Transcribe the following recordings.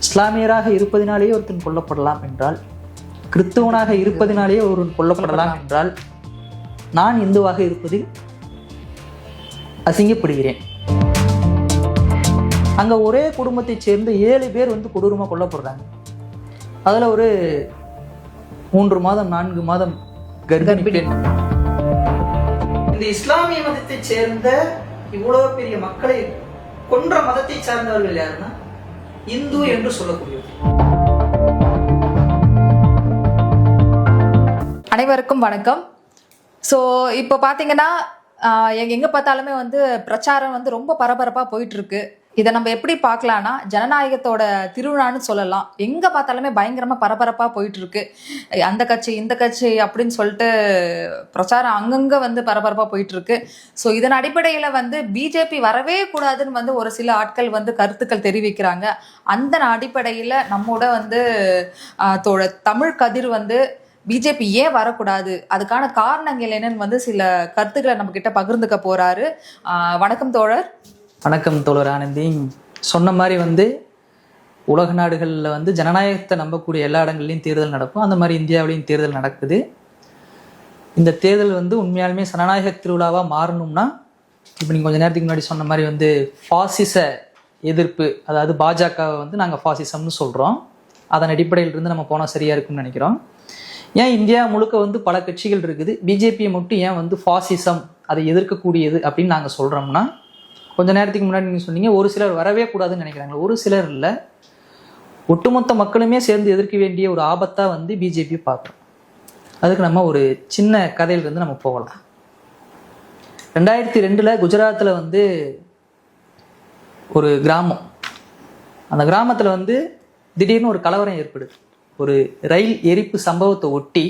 இஸ்லாமியராக இருப்பதினாலேயே ஒருத்தன் கொல்லப்படலாம் என்றால், கிறிஸ்தவனாக இருப்பதினாலேயே ஒருவன் கொல்லப்படலாம் என்றால், நான் இந்துவாக இருப்பதில் அசிங்கப்படுகிறேன். அங்க ஒரே குடும்பத்தைச் சேர்ந்த 7 பேர் வந்து கொடூரமா கொல்லப்படுறாங்க. அதுல ஒரு 3 மாதம் 4 மாதம் கர்ப்பிணி பெண். இந்த இஸ்லாமிய மதத்தை சேர்ந்த இவ்வளவு பெரிய மக்களை கொன்ற மதத்தை சார்ந்தவர்கள் யாருன்னா இந்து என்று சொல்லக்கூடியது. அனைவருக்கும் வணக்கம். ஸோ இப்போ பார்த்தீங்கன்னா எங்கே பார்த்தாலுமே வந்து பிரச்சாரம் வந்து ரொம்ப பரபரப்பாக போயிட்டு இருக்கு. இதை நம்ம எப்படி பார்க்கலான்னா, ஜனநாயகத்தோட திருவிழான்னு சொல்லலாம். எங்கே பார்த்தாலுமே பயங்கரமாக பரபரப்பாக போயிட்டு இருக்கு. அந்த கட்சி இந்த கட்சி அப்படின்னு சொல்லிட்டு பிரச்சாரம் அங்கங்கே வந்து பரபரப்பாக போயிட்டு இருக்கு. ஸோ இதன் அடிப்படையில் வந்து பிஜேபி வரவே கூடாதுன்னு வந்து ஒரு சில ஆட்கள் வந்து கருத்துக்கள் தெரிவிக்கிறாங்க. அந்த அடிப்படையில் நம்மோட வந்து தமிழ் கதிர் வந்து பிஜேபி ஏன் வரக்கூடாது, அதுக்கான காரணங்கள் என்னன்னு வந்து சில கருத்துக்களை நம்ம கிட்ட பகிர்ந்துக்க போறாரு. வணக்கம் தோழர். வணக்கம் தோழர் ஆனந்தி. சொன்ன மாதிரி வந்து உலக நாடுகளில் வந்து ஜனநாயகத்தை நம்பக்கூடிய எல்லா இடங்கள்லையும் தேர்தல் நடக்கும். அந்த மாதிரி இந்தியாவிலையும் தேர்தல் நடக்குது. இந்த தேர்தல் வந்து உண்மையாலுமே ஜனநாயக திருவிழாவாக மாறணும்னா, இப்போ நீங்கள் கொஞ்சம் நேரத்துக்கு முன்னாடி சொன்ன மாதிரி வந்து பாசிச எதிர்ப்பு, அதாவது பாஜகவை வந்து நாங்கள் பாசிசம்னு சொல்கிறோம். அதன் அடிப்படையில் இருந்து நம்ம போனால் சரியாக இருக்கும்னு நினைக்கிறோம். ஏன் இந்தியா முழுக்க வந்து பல கட்சிகள் இருக்குது, பிஜேபியை மட்டும் ஏன் வந்து பாசிசம் அதை எதிர்க்கக்கூடியது அப்படின்னு நாங்கள் சொல்கிறோம்னா, கொஞ்ச நேரத்துக்கு முன்னாடி நீங்கள் சொன்னீங்க ஒரு சிலர் வரவே கூடாதுன்னு நினைக்கிறாங்க. ஒரு சிலர் இல்லை, ஒட்டுமொத்த மக்களுமே சேர்ந்து எதிர்க்க வேண்டிய ஒரு ஆபத்தாக வந்து பிஜேபி பார்க்குறோம். அதுக்கு நம்ம ஒரு சின்ன கதையிலிருந்து நம்ம போகலாம். 2002 குஜராத்தில் வந்து ஒரு கிராமம், அந்த கிராமத்தில் வந்து திடீர்னு ஒரு கலவரம் ஏற்படுது. ஒரு ரயில் எரிப்பு சம்பவத்தை ஒட்டி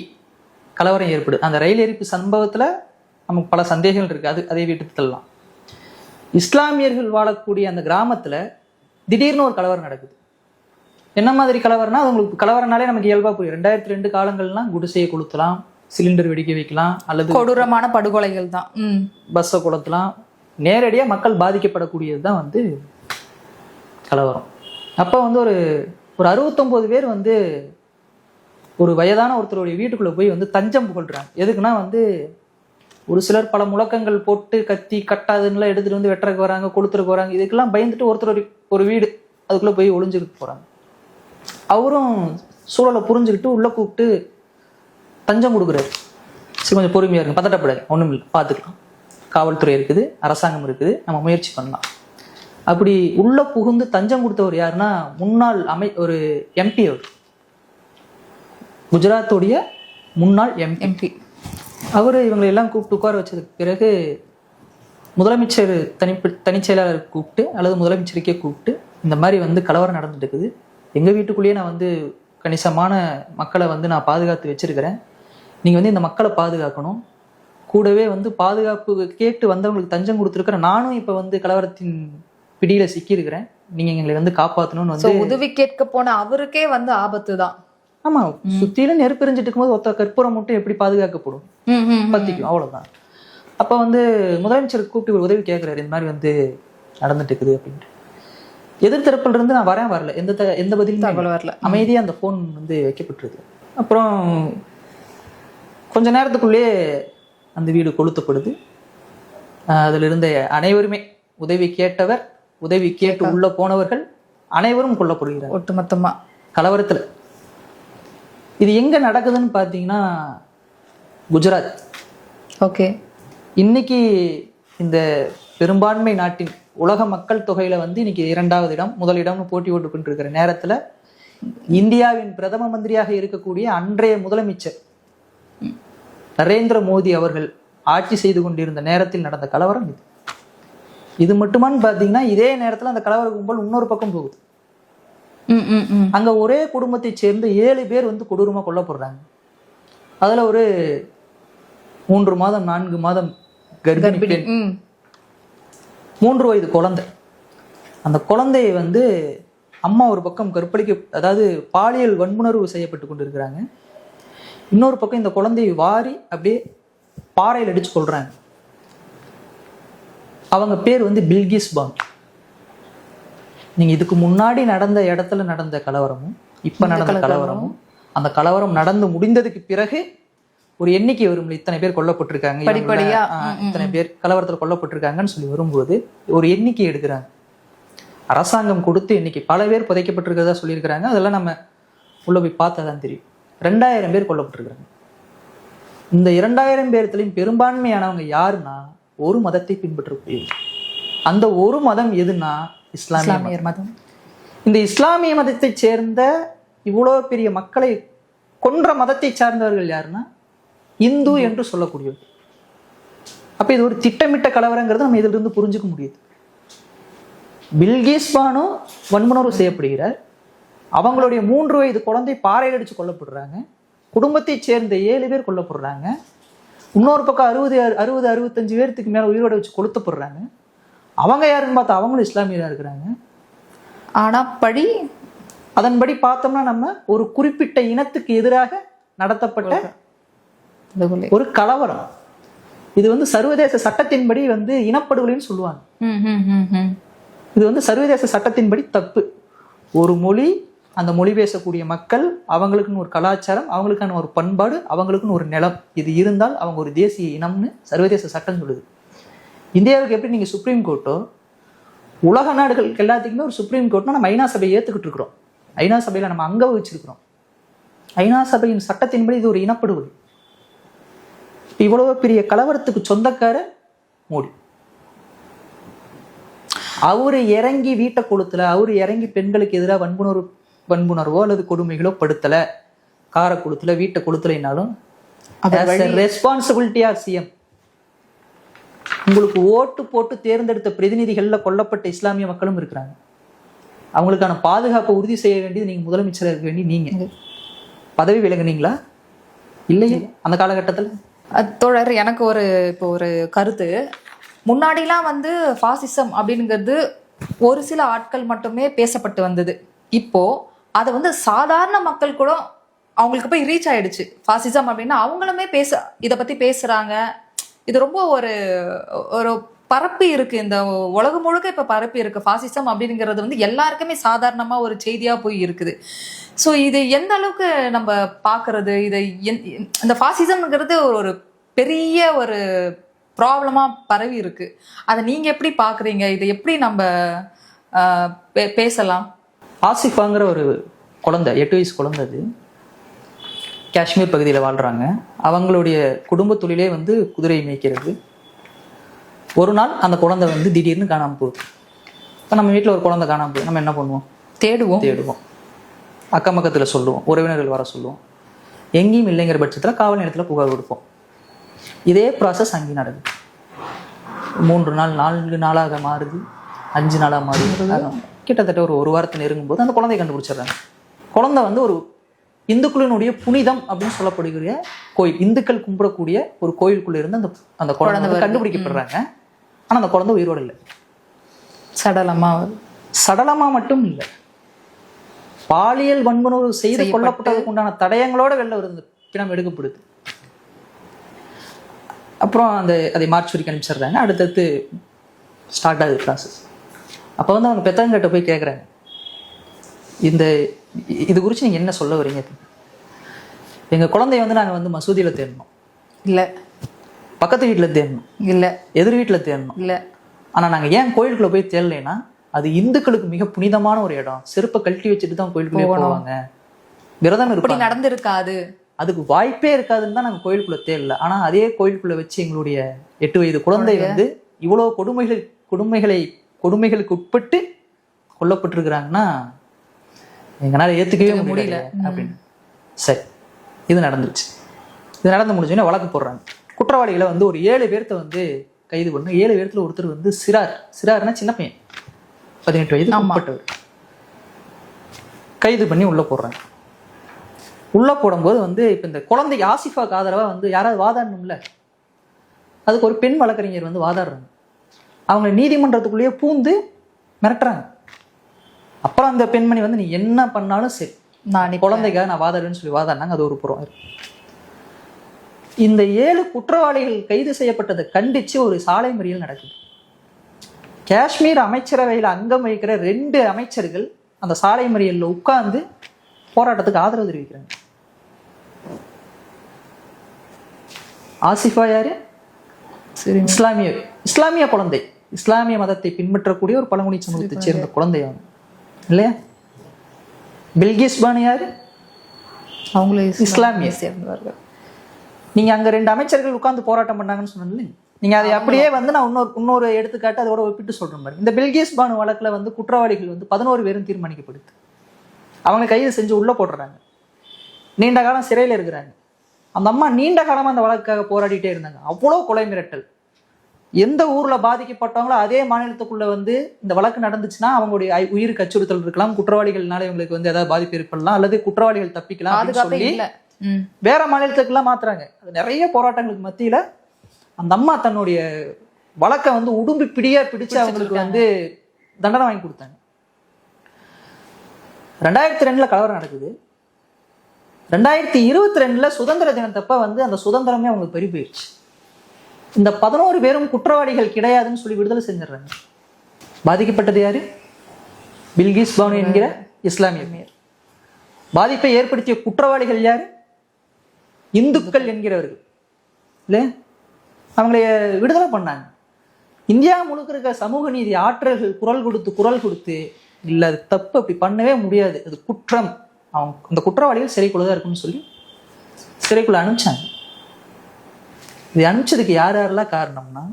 கலவரம் ஏற்படுது. அந்த ரயில் எரிப்பு சம்பவத்தில் நமக்கு பல சந்தேகங்கள் இருக்குது, அதை விட்டு தள்ளலாம். இஸ்லாமியர்கள் வாழக்கூடிய அந்த கிராமத்தில் திடீர்னு ஒரு கலவரம் நடக்குது. என்ன மாதிரி கலவரம்னா, அது உங்களுக்கு கலவரனாலே நமக்கு இயல்பாக புரியும். 2002 காலங்கள்லாம் குடிசையை கொளுத்தலாம், சிலிண்டர் வெடிக்க வைக்கலாம், அல்லது கொடூரமான படுகொலைகள் தான், பஸ்ஸை கொளுத்தலாம். நேரடியாக மக்கள் பாதிக்கப்படக்கூடியது தான் வந்து கலவரம். அப்போ வந்து ஒரு 69 பேர் வந்து ஒரு வயதான ஒருத்தருடைய வீட்டுக்குள்ளே போய் வந்து தஞ்சம் புகழ்றாங்க. எதுக்குன்னா வந்து ஒரு சிலர் பல முழக்கங்கள் போட்டு கத்தி கட்டாதுன்னெலாம் எடுத்துகிட்டு வந்து வெட்டுறதுக்கு வராங்க, கொளுத்துறதுக்கு வராங்க. இதுக்கெல்லாம் பயந்துட்டு ஒருத்தர் ஒரு வீடு அதுக்குள்ளே போய் ஒளிஞ்சுக்கிட்டு போகிறாங்க. அவரும் சூழலை புரிஞ்சுக்கிட்டு உள்ளே கூப்பிட்டு தஞ்சம் கொடுக்குறாரு. சரி, கொஞ்சம் பொறுமையாக இருக்கு, பதட்டப்படாது, ஒன்றும் இல்லை, பார்த்துக்கலாம், காவல்துறை இருக்குது, அரசாங்கம் இருக்குது, நம்ம முயற்சி பண்ணலாம். அப்படி உள்ள புகுந்து தஞ்சம் கொடுத்தவர் யாருன்னா முன்னாள் ஒரு எம்பி, அவர் குஜராத்துடைய முன்னாள் எம்பி. அவர் இவங்களை எல்லாம் கூப்பிட்டு உட்கார வச்சதுக்கு பிறகு முதலமைச்சர் தனிச்செயலாளர் கூப்பிட்டு, அல்லது முதலமைச்சருக்கே கூப்பிட்டு, இந்த மாதிரி வந்து கலவரம் நடந்துட்டு இருக்குது, எங்கள் வீட்டுக்குள்ளேயே நான் வந்து கணிசமான மக்களை வந்து நான் பாதுகாத்து வச்சிருக்கிறேன், நீங்கள் வந்து இந்த மக்களை பாதுகாக்கணும், கூடவே வந்து பாதுகாப்பு கேட்டு வந்தவங்களுக்கு தஞ்சம் கொடுத்துருக்கிற நானும் இப்போ வந்து கலவரத்தின் பிடியில சிக்கி இருக்கிறேன், நீங்க எங்களை வந்து காப்பாற்றணும்னு வந்து உதவி கேட்க போன அவருக்கே வந்து ஆபத்து தான். ஆமா, சுத்தியில நெருப்பு எரிஞ்சிட்டு இருக்கும்போது ஒருத்த கற்பூரம் மட்டும் எப்படி பாதுகாக்கப்படும், பத்திக்கும், அவ்வளவுதான். அப்ப வந்து முதலமைச்சருக்கு கூப்பிட்டு ஒரு உதவி கேட்கிறாரு, இந்த மாதிரி வந்து நடந்துட்டு இருக்குது அப்படின்ட்டு. எதிர்த்தரப்புல இருந்து நான் வரல, எந்த பதிலும் வரல, அமைதியா அந்த போன் வந்து வைக்கப்பட்டிருக்கு. அப்புறம் கொஞ்ச நேரத்துக்குள்ளே அந்த வீடு கொளுத்தப்படுது. அதுல இருந்த அனைவருமே, உதவி கேட்டவர், உதவி கேட்டு உள்ள போனவர்கள் அனைவரும் கொல்லப்படுகிறார் ஒட்டுமொத்தமா கலவரத்துல. இது எங்க நடக்குதுன்னு பாத்தீங்கன்னா குஜராத். ஓகே. இன்னைக்கு இந்த பெரும்பான்மை நாட்டின் உலக மக்கள் தொகையில வந்து இன்னைக்கு 2வது இடம், முதலிடம்னு போட்டி போட்டு கொண்டிருக்கிற நேரத்துல இந்தியாவின் பிரதம மந்திரியாக இருக்கக்கூடிய அன்றைய முதலமைச்சர் நரேந்திர மோடி அவர்கள் ஆட்சி செய்து கொண்டிருந்த நேரத்தில் நடந்த கலவரம் இது. இது மட்டுமான்னு பாத்தீங்கன்னா இதே நேரத்துல அந்த கலவர கும்பல் இன்னொரு பக்கம் போகுது. அங்க ஒரே குடும்பத்தை சேர்ந்த 7 பேர் வந்து கொடூரமா கொல்லப்படுறாங்க. அதுல ஒரு 3 மாதம் 4 மாதம் கர்ப்பிணி பெண், 3 வயது குழந்தை. அந்த குழந்தையை வந்து அம்மா ஒரு பக்கம் கற்பழிக்க, அதாவது பாலியல் வன்புணர்வு செய்யப்பட்டு கொண்டிருக்கிறாங்க. இன்னொரு பக்கம் இந்த குழந்தையை வாரி அப்படியே பாறையில் அடிச்சு கொள்றாங்க. அவங்க பேர் வந்து பில்கிஸ் பானு. நீங்க இதுக்கு முன்னாடி நடந்த இடத்துல நடந்த கலவரமும் இப்ப நடந்த கலவரமும், அந்த கலவரம் நடந்து முடிந்ததுக்கு பிறகு ஒரு எண்ணிக்கை வரும், இத்தனை பேர் கொல்லப்பட்டிருக்காங்க, படிப்படியா இத்தனை பேர் கலவரத்துல கொல்லப்பட்டிருக்காங்கன்னு சொல்லி வரும்போது ஒரு எண்ணிக்கை எடுக்கிறாங்க. அரசாங்கம் கொடுத்து எண்ணிக்கை பல பேர் புதைக்கப்பட்டிருக்கிறதா சொல்லியிருக்கிறாங்க. அதெல்லாம் நம்ம உள்ள போய் பார்த்தா தான் தெரியும். 2000 பேர் கொல்லப்பட்டிருக்கிறாங்க. இந்த 2000 பேர்த்திலையும் பெரும்பான்மையானவங்க யாருன்னா ஒரு மதத்தை பின்பற்றக்கூடியது. அந்த ஒரு மதம் எதுனா இஸ்லாமிய மதம். இந்த இஸ்லாமிய மதத்தை சேர்ந்த இவ்வளோ பெரிய மக்களை கொன்ற மதத்தை சார்ந்தவர்கள் யாருன்னா இந்து என்று சொல்லக்கூடியவர்கள். அப்ப இது ஒரு திட்டமிட்ட கலவரங்கிறது நம்ம இதுல இருந்து புரிஞ்சுக்க முடியுது. பில்கிஸ் பானு வன்முணர்வு செய்யப்படுகிறார். அவங்களுடைய 3 வயது குழந்தை பாறையில் அடிச்சு கொல்லப்படுறாங்க. குடும்பத்தை சேர்ந்த 7 பேர் கொல்லப்படுறாங்க. இன்னொரு பக்கம் 65 பேர்த்துக்கு மேல உயிரோட வச்சு கொளுத்தப்படுறாங்க. அவங்க யாருன்னு பார்த்தா அவங்களும் இஸ்லாமியரா இருக்கிறாங்க. ஆனா அதன்படி பார்த்தோம்னா நம்ம ஒரு குறிப்பிட்ட இனத்துக்கு எதிராக நடத்தப்பட்ட ஒரு கலவரம். இது வந்து சர்வதேச சட்டத்தின்படி வந்து இனப்படுகொலைன்னு சொல்லுவாங்க. இது வந்து சர்வதேச சட்டத்தின்படி தப்பு. ஒரு மொழி, அந்த மொழி பேசக்கூடிய மக்கள், அவங்களுக்குன்னு ஒரு கலாச்சாரம், அவங்களுக்கான ஒரு பண்பாடு, அவங்களுக்குன்னு ஒரு நிலம், இது இருந்தால் அவங்க ஒரு தேசிய இனம்னு சர்வதேச சட்டம் சொல்லுது. இந்தியாவுக்கு எப்படி நீங்க சுப்ரீம் கோர்ட்டோ, உலக நாடுகளுக்கு எல்லாத்துக்குமே ஒரு சுப்ரீம் கோர்ட்னா நம்ம ஐநா சபையை ஏத்துக்கிட்டு இருக்கிறோம். ஐநா சபையில நம்ம அங்க வச்சிருக்கிறோம். ஐநா சபையின் சட்டத்தின்படி இது ஒரு இனப்படுகொலை. இவ்வளவு பெரிய கலவரத்துக்கு சொந்தக்காரர் மோடி. அவரு இறங்கி வீட்டை கொளுத்தல, அவரு இறங்கி பெண்களுக்கு எதிராக வன்புணர்வோ அல்லது கொடுமைகளோ படுத்தல, காரை கொளுத்தல, வீட்டை கொளுத்தலைனாலும் ரெஸ்பான்சிபிலிட்டி ஆஃப் சிஎம். உங்களுக்கு ஓட்டு போட்டு தேர்ந்தெடுத்த பிரதிநிதிகள்ல கொல்லப்பட்ட இஸ்லாமிய மக்களும் இருக்கிறாங்க. அவங்களுக்கான பாதுகாப்பை உறுதி செய்ய வேண்டியது நீங்க முதலமைச்சராக இருக்க வேண்டிய நீங்க. பதவி விலகுனீங்களா? இல்லையே அந்த காலகட்டத்தில். தோழர், எனக்கு இப்போ ஒரு கருத்து. முன்னாடிலாம் வந்து ஃபாசிசம் அப்படிங்கிறது ஒரு சில ஆட்கள் மட்டுமே பேசப்பட்டு வந்தது. இப்போ அதை வந்து சாதாரண மக்கள் கூட அவங்களுக்கு போய் ரீச் ஆயிடுச்சு. ஃபாசிசம் அப்படின்னா அவங்களுமே இதை பத்தி பேசுறாங்க. இது ரொம்ப ஒரு பரப்பி இருக்கு, இந்த உலகம் முழுக்க இப்ப பரப்பி இருக்கு. ஃபாசிசம் அப்படிங்கிறது வந்து எல்லாருக்குமே சாதாரணமா ஒரு செய்தியா போய் இருக்குது. ஸோ இது எந்த அளவுக்கு நம்ம பாக்குறது, இந்த ஃபாசிசம்ங்கிறது ஒரு பெரிய ஒரு ப்ராப்ளமா பரவி இருக்கு. அதை நீங்க எப்படி பாக்குறீங்க? இதை எப்படி நம்ம பேசலாம்? ஆசிஃபாங்கிற ஒரு குழந்தை, 8 வயசு குழந்தை, அது காஷ்மீர் பகுதியில் வாழ்றாங்க. அவங்களுடைய குடும்ப தொழிலே வந்து குதிரை மேய்க்கிறது. ஒரு நாள் அந்த குழந்தை வந்து திடீர்னு காணாமல் போகுது. இப்போ நம்ம வீட்டில் ஒரு குழந்தை காணாமல் போகுது, நம்ம என்ன பண்ணுவோம்? தேடுவோம். அக்கம் பக்கத்தில் சொல்லுவோம், உறவினர்கள் வர சொல்லுவோம். எங்கேயும் இல்லைங்கிற பட்சத்தில் காவல் நிலையத்தில் புகார் கொடுப்போம். இதே ப்ராசஸ் அங்கேயும் நடக்குது. 3 நாள் 4 நாளாக மாறுது, 5 நாளாக மாறுது. கிட்டத்தட்ட ஒரு வாரத்தை நெருங்கும் போது அந்த குழந்தையை கண்டுபிடிச்சிடுறாங்க. குழந்தை வந்து ஒரு இந்துக்களினுடைய புனிதம் அப்படின்னு சொல்லப்படுகிற கோயில், இந்துக்கள் கும்பிடக்கூடிய ஒரு கோயிலுக்குள்ள இருந்து அந்த குழந்தை கண்டுபிடிக்கப்படுறாங்க. ஆனா அந்த குழந்தை உயிரோடு இல்லை. சடலமா மட்டும் இல்லை, பாலியல் வன்முறை செய்து கொல்லப்பட்டதுக்கு உண்டான தடயங்களோட வெளில வருது, பிணம் எடுக்கப்படுது. அப்புறம் அதை மார்ச்சுரிக்கு அனுப்பிச்சிடுறாங்க. அடுத்தடுத்து ஸ்டார்ட் ஆகுது ப்ராசஸ். அப்போ வந்து அவங்க பெத்தவங்கிட்ட போய் கேட்குறாங்க, இது குறித்து நீங்கள் என்ன சொல்ல வரீங்க? எங்கள் குழந்தைய வந்து நாங்கள் வந்து மசூதியில் தேடணும் இல்லை, பக்கத்து வீட்டில் தேடணும் இல்லை, எதிர் வீட்டில் தேடணும் இல்லை. ஆனால் நாங்கள் ஏன் கோயிலுக்குள்ளே போய் தேடலைன்னா, அது இந்துக்களுக்கு மிக புனிதமான ஒரு இடம். செருப்பை கழட்டி வச்சுட்டு தான் கோயிலுக்குள்ளே போவாங்க. விரதம் இருப்படி நடந்திருக்காது, அதுக்கு வாய்ப்பே இருக்காதுன்னு தான் நாங்கள் கோயிலுக்குள்ளே தேடல. ஆனால் அதே கோயிலுக்குள்ளே வச்சு எங்களுடைய 8 வயது குழந்தை வந்து இவ்வளோ கொடுமைகளுக்கு உட்பட்டு கொல்லப்பட்டிருக்கிறாங்கன்னா எங்களால் ஏற்றுக்கவே முடியல அப்படின்னு. சரி, இது நடந்துருச்சு. இது நடந்து முடிஞ்சோடனே வழக்கு போடுறாங்க. குற்றவாளிகளை வந்து ஒரு 7 பேர்த்த வந்து கைது பண்ணு. 7 பேர்த்துல ஒருத்தர் வந்து சிறார்னா சின்ன பையன், 18 வயது உட்பட்டவர். கைது பண்ணி உள்ள போடுறாங்க. உள்ள போடும்போது வந்து இப்போ இந்த குழந்தைக்கு ஆசிஃபாக்கு ஆதரவா வந்து யாராவது வாதாடணும்ல, அதுக்கு ஒரு பெண் வழக்கறிஞர் வந்து வாதாடுறாங்க. அவங்க நீதிமன்றத்துக்குள்ளேயே பூந்து மிரட்டுறாங்க. அப்புறம் அந்த பெண்மணி வந்து நீ என்ன பண்ணாலும் சரி, நான் குழந்தைக்காக நான் வாதாடுன்னு சொல்லி வாதாடினாங்க. அது ஒரு புறம். இந்த 7 குற்றவாளிகள் கைது செய்யப்பட்டதை கண்டிச்சு ஒரு சாலை மறியல் நடக்குது காஷ்மீர் அமைச்சரவையில் அங்கம் வகிக்கிற 2 அமைச்சர்கள் அந்த சாலை மறியல்ல உட்கார்ந்து போராட்டத்துக்கு ஆதரவு தெரிவிக்கிறாங்க. ஆசிஃபா யாரு? சரி. இஸ்லாமிய குழந்தை, இஸ்லாமிய மதத்தை பின்பற்றக்கூடிய ஒரு பழங்குடி சமூகத்தை சேர்ந்த குழந்தை அவங்க இல்லையா? பில்கிஸ் பானு யாரு? அவங்களே இஸ்லாமிய சேர்ந்தவர்கள். நீங்க அங்க 2 அமைச்சர்கள் உட்கார்ந்து போராட்டம் பண்ணாங்கன்னு சொன்னீங்க. நீங்க அதை அப்படியே வந்து நான் இன்னொரு எடுத்துக்காட்டு அதோட ஒப்பிட்டு சொல்றேன் பாருங்க. இந்த பில்கிஸ் பானு வழக்குல வந்து குற்றவாளிகள் வந்து 11 பேரும் தீர்மானிக்கப்படுது. அவங்க கைது செஞ்சு உள்ள போடுறாங்க. நீண்ட காலம் சிறையில் இருக்கிறாங்க. அந்த அம்மா நீண்ட காலமா அந்த வழக்குக்காக போராடிட்டே இருந்தாங்க. அவ்வளோ கொலை மிரட்டல். எந்த ஊர்ல பாதிக்கப்பட்டவங்களோ அதே மாநிலத்துக்குள்ள வந்து இந்த வழக்கு நடந்துச்சுன்னா அவங்களுடைய உயிருக்கு அச்சுறுத்தல் இருக்கலாம், குற்றவாளிகள்னால இவங்களுக்கு வந்து ஏதாவது பாதிப்பு ஏற்படலாம், அல்லது குற்றவாளிகள் தப்பிக்கலாம் அப்படின்னு சொல்லி வேற மாநிலத்துக்குலாம் மாத்துறாங்க. அது நிறைய போராட்டங்களுக்கு மத்தியில அந்த அம்மா தன்னுடைய வழக்கை வந்து உடும்பி பிடிச்சு அவங்களுக்கு வந்து தண்டனை வாங்கி கொடுத்தாங்க. 2002 கலவரம் நடக்குது. 2022 சுதந்திர தினத்தப்ப வந்து அந்த சுதந்திரமே அவங்களுக்கு பறி போயிடுச்சு. இந்த 11 பேரும் குற்றவாளிகள் கிடையாதுன்னு சொல்லி விடுதலை செஞ்சிடறாங்க. பாதிக்கப்பட்டது யாரு? பில்கிஸ் பானு என்கிற இஸ்லாமிய மேயர். பாதிப்பை ஏற்படுத்திய குற்றவாளிகள் யாரு? இந்துக்கள் என்கிறவர்கள் இல்ல, அவங்களை விடுதலை பண்ணாங்க. இந்தியா முழுக்க இருக்க சமூக நீதி ஆற்றல்கள் குரல் கொடுத்து இல்ல அது தப்பு, அப்படி பண்ணவே முடியாது, அது குற்றம், அவங்க அந்த குற்றவாளிகள் சிறைக்குள்ளதான் இருக்குன்னு சொல்லி சிறைக்குள்ள அனுப்பிச்சாங்க. இது அனுப்பிச்சதுக்கு யாரெல்லாம் காரணம்னா,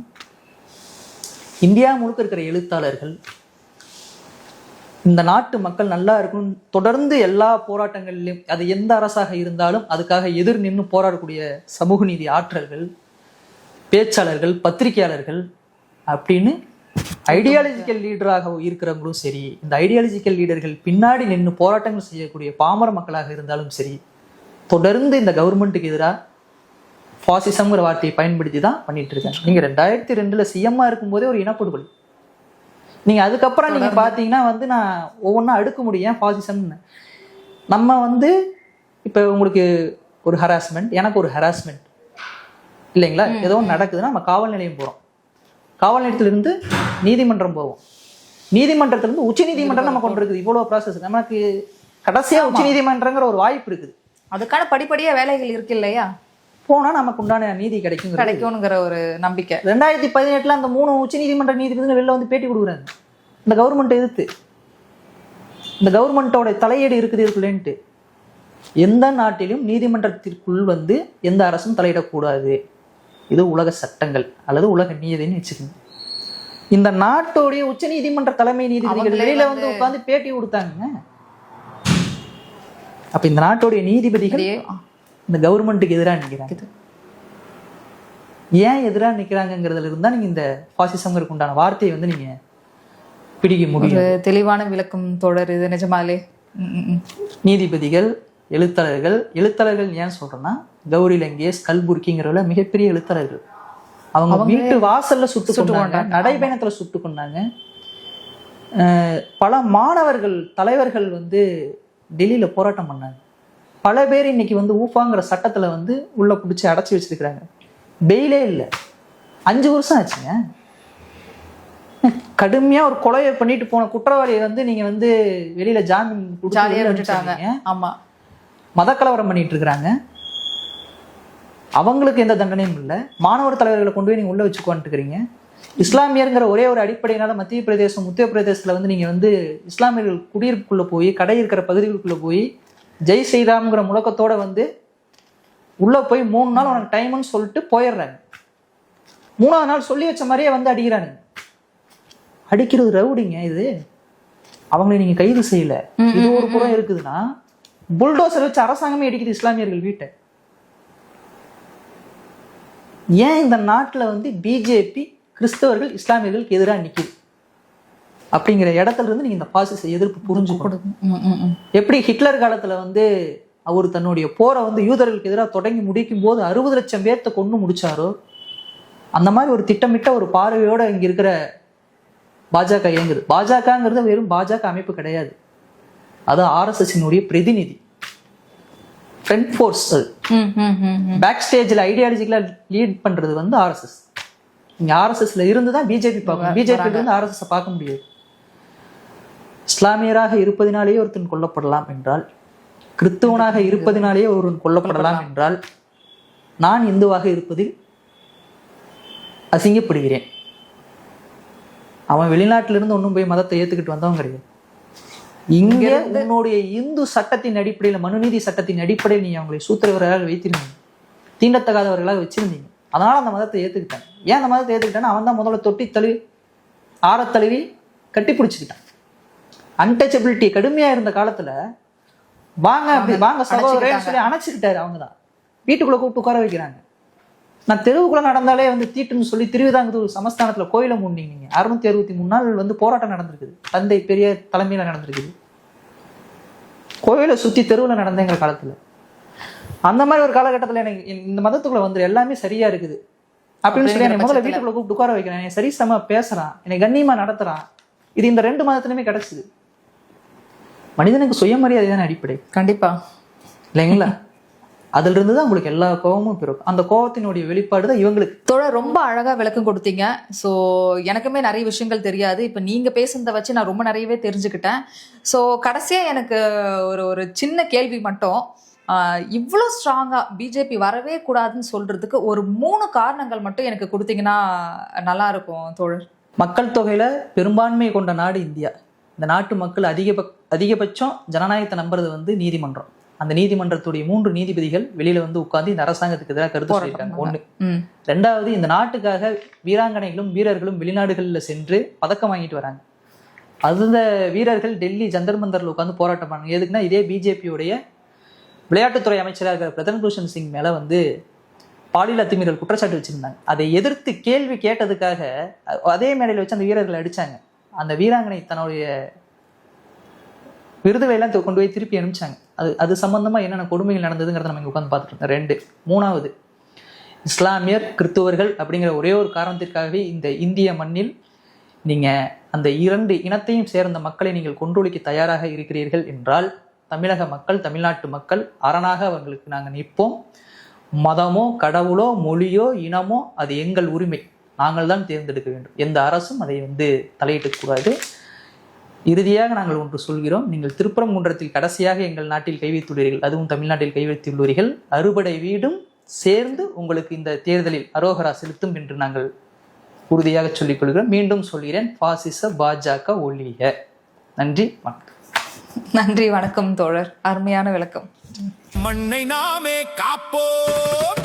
இந்தியா முழுக்க இருக்கிற எழுத்தாளர்கள், இந்த நாட்டு மக்கள் நல்லா இருக்கணும் தொடர்ந்து எல்லா போராட்டங்களிலும் அது எந்த அரசாக இருந்தாலும் அதுக்காக எதிர் நின்று போராடக்கூடிய சமூக நீதி ஆற்றல்கள், பேச்சாளர்கள், பத்திரிகையாளர்கள் அப்படின்னு ஐடியாலஜிக்கல் லீடராக இருக்கிறவங்களும் சரி, இந்த ஐடியாலஜிக்கல் லீடர்கள் பின்னாடி நின்று போராட்டங்கள் செய்யக்கூடிய பாமர மக்களாக இருந்தாலும் சரி, தொடர்ந்து இந்த கவர்மெண்ட்டுக்கு எதிராக பாசிசம்ங்கிற வார்த்தையை பயன்படுத்தி தான் பண்ணிட்டு இருக்காங்க. நீங்க 2002 சிஎம்மா இருக்கும்போதே ஒரு இனப்படுகொலை. நீங்க அதுக்கப்புறம் நீங்க பாத்தீங்கன்னா வந்து நான் ஒவ்வொன்றா அடுக்க முடியும் பாசிசம்னு. நம்ம வந்து இப்ப உங்களுக்கு ஒரு ஹராஸ்மெண்ட், எனக்கு ஒரு ஹராஸ்மெண்ட் இல்லைங்களா, ஏதோ நடக்குதுன்னா நம்ம காவல் நிலையம் போறோம், காவல் நிலையத்திலிருந்து நீதிமன்றம் போவோம், நீதிமன்றத்திலிருந்து உச்ச நீதிமன்றம் நம்ம கொண்டு இருக்குது. இவ்வளவு ப்ராசஸ் நமக்கு கடைசியா உச்ச நீதிமன்றங்கிற ஒரு வாய்ப்பு இருக்குது. அதுக்கான படிப்படியா வேலைகள் இருக்கு இல்லையா, போனா நமக்கு உண்டான நீதி கிடைக்குங்கிற ஒரு நம்பிக்கை. 2018 அந்த 3 உச்ச நீதிமன்ற நீதிபதிகள் வெளில வந்து பேட்டி கொடுக்குறாங்க இந்த கவர்மெண்ட் எதிர்த்து. இந்த கவர்மெண்டோட தலையீடு இருக்குதுன்ட்டு. எந்த நாட்டிலும் நீதிமன்றத்திற்குள் வந்து எந்த அரசும் தலையிடக்கூடாது, இது உலக சட்டங்கள் அல்லது உலக நீதின்னு வச்சுக்கோங்க. இந்த நாட்டோடைய உச்ச நீதிமன்ற தலைமை நீதிபதிகள் வெளியில வந்து உட்கார்ந்து பேட்டி கொடுத்தாங்க. அப்ப இந்த நாட்டோடைய நீதிபதிகள் இந்த கவர்மெண்ட்டுக்கு எதிராக நிற்கிறாங்க. ஏன் எதிராக நிற்கிறாங்கிறதுல இருந்தா நீங்க இந்த பாசிசம்ங்கிறதுக்கு உண்டான வார்த்தையை வந்து நீங்க பிடிக்க முடியும். தெளிவான விளக்கம் தொடர் இது நிஜமாலே. நீதிபதிகள், எழுத்தாளர்கள் ஏன் சொல்றேன்னா, கௌரி லங்கேஷ், கல்புர்கிங்கிறவங்க மிகப்பெரிய எழுத்தாளர்கள். அவங்க வீட்டு வாசல்ல சுட்டு கொண்டாங்க, நடைபயணத்துல சுட்டு கொண்டாங்க. பல மாணவர்கள் தலைவர்கள் வந்து டெல்லியில போராட்டம் பண்ணாங்க. பல பேர் இன்னைக்கு வந்து ஊஃபாங்கிற சட்டத்துல வந்து உள்ள பிடிச்சி அடைச்சி வச்சிருக்கிறாங்க. பெயிலே இல்லை, 5 வருஷம் ஆச்சுங்க. கடுமையா ஒரு கொலையை பண்ணிட்டு போன குற்றவாளியை வந்து நீங்க வந்து வெளியில ஜாமீன் விட்டுட்டாங்க. ஆமா, மதக்கலவரம் பண்ணிட்டு இருக்கிறாங்க. அவங்களுக்கு எந்த தண்டனையும் இல்லை. மாணவர் தலைவர்களை கொண்டு போய் நீங்க உள்ள வச்சுக்கோன்ட்டுக்கிறீங்க. இஸ்லாமியர்ங்கிற ஒரே ஒரு அடிப்படையினால மத்திய பிரதேசம், உத்தரப்பிரதேசத்துல வந்து நீங்க வந்து இஸ்லாமியர்கள் குடியிருப்புக்குள்ள போய், கடை இருக்கிற பகுதிகளுக்குள்ள போய் ஜெய் ஸ்ரீராம்ங்கிற முழக்கத்தோட வந்து உள்ள போய் 3 நாள் உனக்கு டைம்னு சொல்லிட்டு போயிடுறாங்க. 3ஆவது நாள் சொல்லி வச்ச மாதிரியே வந்து அடிக்கிறானுங்க. அடிக்கிறது ரவுடிங்க இது. அவங்களை நீங்க கைது செய்யல. இது ஒரு புறம் இருக்குதுன்னா, புல்டோசர் வச்சு அரசாங்கமே அடிக்குது இஸ்லாமியர்கள் வீட்டை. ஏன் இந்த நாட்டுல வந்து பிஜேபி கிறிஸ்தவர்கள் இஸ்லாமியர்களுக்கு எதிராக நிக்குது அப்படிங்கிற இடத்துல இருந்து நீங்க இந்த பாசிச எதிர்ப்பு புரிஞ்சுக்கணும். எப்படி ஹிட்லர் காலத்துல வந்து அவர் தன்னுடைய போரை வந்து யூதர்களுக்கு எதிராக தொடங்கி முடிக்கும் போது 60 லட்சம் பேர்த்த கொண்டு முடிச்சாரோ, அந்த மாதிரி ஒரு திட்டமிட்ட ஒரு பார்வையோட இங்க இருக்கிற பாஜக இயங்குது. பாஜகங்கிறது வெறும் பாஜக அமைப்பு கிடையாது, அது ஆர்எஸ்எஸ் பிரதிநிதி, ஃப்ரண்ட் ஃபோர்ஸ். பேக் ஸ்டேஜ்ல ஐடியாலஜிக்கலா லீட் பண்றது வந்து ஆர்எஸ்எஸ். நீங்க ஆர்எஸ்எஸ்ல இருந்து தான் பிஜேபி பார்க்கணும், பிஜேபி இருந்து ஆர்எஸ்எஸ் பார்க்க முடியாது. இஸ்லாமியராக இருப்பதினாலேயே ஒருத்தன் கொல்லப்படலாம் என்றால், கிறிஸ்தவனாக இருப்பதினாலேயே ஒருவன் கொல்லப்படலாம் என்றால், நான் இந்துவாக இருப்பதில் அசிங்கப்படுகிறேன். அவன் வெளிநாட்டிலிருந்து ஒன்றும் போய் மதத்தை ஏத்துக்கிட்டு வந்தவன் கிடையாது. இங்க உன்னுடைய இந்து சட்டத்தின் அடிப்படையில், மனுநீதி சட்டத்தின் அடிப்படையில் நீ அவங்களை சூத்திரவர்களாக வைத்திருந்தீங்க, தீண்டத்தகாதவர்களாக வச்சிருந்தீங்க. அதனால அந்த மதத்தை ஏத்துக்கிட்டான். ஏன் அந்த மதத்தை ஏத்துக்கிட்டான்னு அவன் தான் முதல்ல தொட்டி தழுவி ஆரத்தழுவி கட்டி பிடிச்சிக்கிட்டான். அன்டச்சபிலிட்டி கடுமையா இருந்த காலத்துல வாங்க அப்படி வாங்க சகோதரன்னு சொல்லி அணைச்சிக்கிட்டாரு. அவங்க தான் வீட்டுக்குள்ள கூப்பிட்டு உட்கார வைக்கிறாங்க. நான் தெருவுக்குள்ள நடந்தாலே வந்து தீட்டுன்னு சொல்லி திருவிதாங்கூர் சமஸ்தானத்துல கோயிலை மூடினீங்க. 663 நாள் வந்து போராட்டம் நடந்திருக்குது, தந்தை பெரிய தலைமையில நடந்திருக்குது. கோயிலை சுத்தி தெருவுல நடந்தேங்கிற காலத்துல, அந்த மாதிரி ஒரு காலகட்டத்துல எனக்கு இந்த மதத்துக்குள்ள வந்து எல்லாமே சரியா இருக்குது அப்படின்னு சொல்லி என்னை முதல்ல வீட்டுக்குள்ள கூப்பிட்டு உட்கார வைக்கிறேன். என்னை சரிசமா பேசுறான், என்னை கண்ணியமா நடத்துறான். இது இந்த 2 மதத்திலுமே கிடைச்சது. மனிதனுக்கு சுயமரியாதை தானே அடிப்படை. கண்டிப்பா இல்லைங்களா? அதுல இருந்துதான் உங்களுக்கு எல்லா கோபமும் பிறக்கும். அந்த கோபத்தினுடைய வெளிப்பாடு தான் இவங்களுக்கு. தோழர் ரொம்ப அழகா விளக்கம் கொடுத்தீங்க. ஸோ எனக்குமே நிறைய விஷயங்கள் தெரியாது. இப்போ நீங்க பேசுனதை வச்சு நான் ரொம்ப நிறையவே தெரிஞ்சுக்கிட்டேன். ஸோ கடைசியா எனக்கு ஒரு சின்ன கேள்வி மட்டும். இவ்வளோ ஸ்ட்ராங்கா பிஜேபி வரவே கூடாதுன்னு சொல்றதுக்கு ஒரு 3 காரணங்கள் மட்டும் எனக்கு கொடுத்தீங்கன்னா நல்லா இருக்கும் தோழர். மக்கள் தொகையில பெரும்பான்மை கொண்ட நாடு இந்தியா. இந்த நாட்டு மக்கள் அதிகபட்சம் ஜனநாயகத்தை நம்புறது வந்து நீதிமன்றம். அந்த நீதிமன்றத்துடைய 3 நீதிபதிகள் வெளியில வந்து உட்கார்ந்து இந்த அரசாங்கத்துக்கு எதிராக கருத்து சொல்லியிருக்காங்க. 1. 2வது, இந்த நாட்டுக்காக வீராங்கனைகளும் வீரர்களும் வெளிநாடுகளில் சென்று பதக்கம் வாங்கிட்டு வராங்க. அந்த வீரர்கள் டெல்லி ஜந்தர் மந்தர்ல உட்காந்து போராட்டம் பண்ணாங்க. எதுக்குன்னா, இதே பிஜேபியுடைய விளையாட்டுத்துறை அமைச்சராக இருக்கிற பிரதன் பூஷன் சிங் மேல வந்து பாலியல் அத்துமீறல் குற்றச்சாட்டு வச்சிருந்தாங்க. அதை எதிர்த்து கேள்வி கேட்டதுக்காக அதே மேடையில் வச்சு அந்த வீரர்களை அடிச்சாங்க. அந்த வீராங்கனை தன்னுடைய விருதுகளை எல்லாம் கொண்டு போய் திருப்பி அனுப்பிச்சாங்க. அது சம்பந்தமா என்னென்ன கொடுமைகள் நடந்ததுங்கிறத நம்ம இங்க உட்காந்து பார்த்துட்டு இருந்தோம். 2. 3வது, இஸ்லாமியர் கிறிஸ்துவர்கள் அப்படிங்கிற ஒரே ஒரு காரணத்திற்காகவே இந்த இந்திய மண்ணில் நீங்க அந்த 2 இனத்தையும் சேர்ந்த மக்களை நீங்கள் கொன்றொழிக்க தயாராக இருக்கிறீர்கள் என்றால், தமிழக மக்கள், தமிழ்நாட்டு மக்கள் அரணாக அவர்களுக்கு நாங்கள் நிற்போம். மதமோ கடவுளோ மொழியோ இனமோ அது எங்கள் உரிமை, நாங்கள் தான் தேர்ந்தெடுக்க வேண்டும். எந்த அரசும் அதை வந்து தலையிடக்கூடாது. இறுதியாக நாங்கள் ஒன்று சொல்கிறோம். நீங்கள் திருப்பரங்குன்றத்தில் கடைசியாக எங்கள் நாட்டில் கை வைத்துள்ளீர்கள், அதுவும் தமிழ்நாட்டில் கை வைத்துள்ளீர்கள். அறுபடை வீடும் சேர்ந்து உங்களுக்கு இந்த தேர்தலில் அரோகரா செலுத்தும் என்று நாங்கள் உறுதியாக சொல்லிக் கொள்கிறோம். மீண்டும் சொல்கிறேன், பாசிச பாஜக ஒழிக. நன்றி, வணக்கம். நன்றி, வணக்கம் தோழர். அருமையான விளக்கம். மண்ணை நாமே காப்போம்.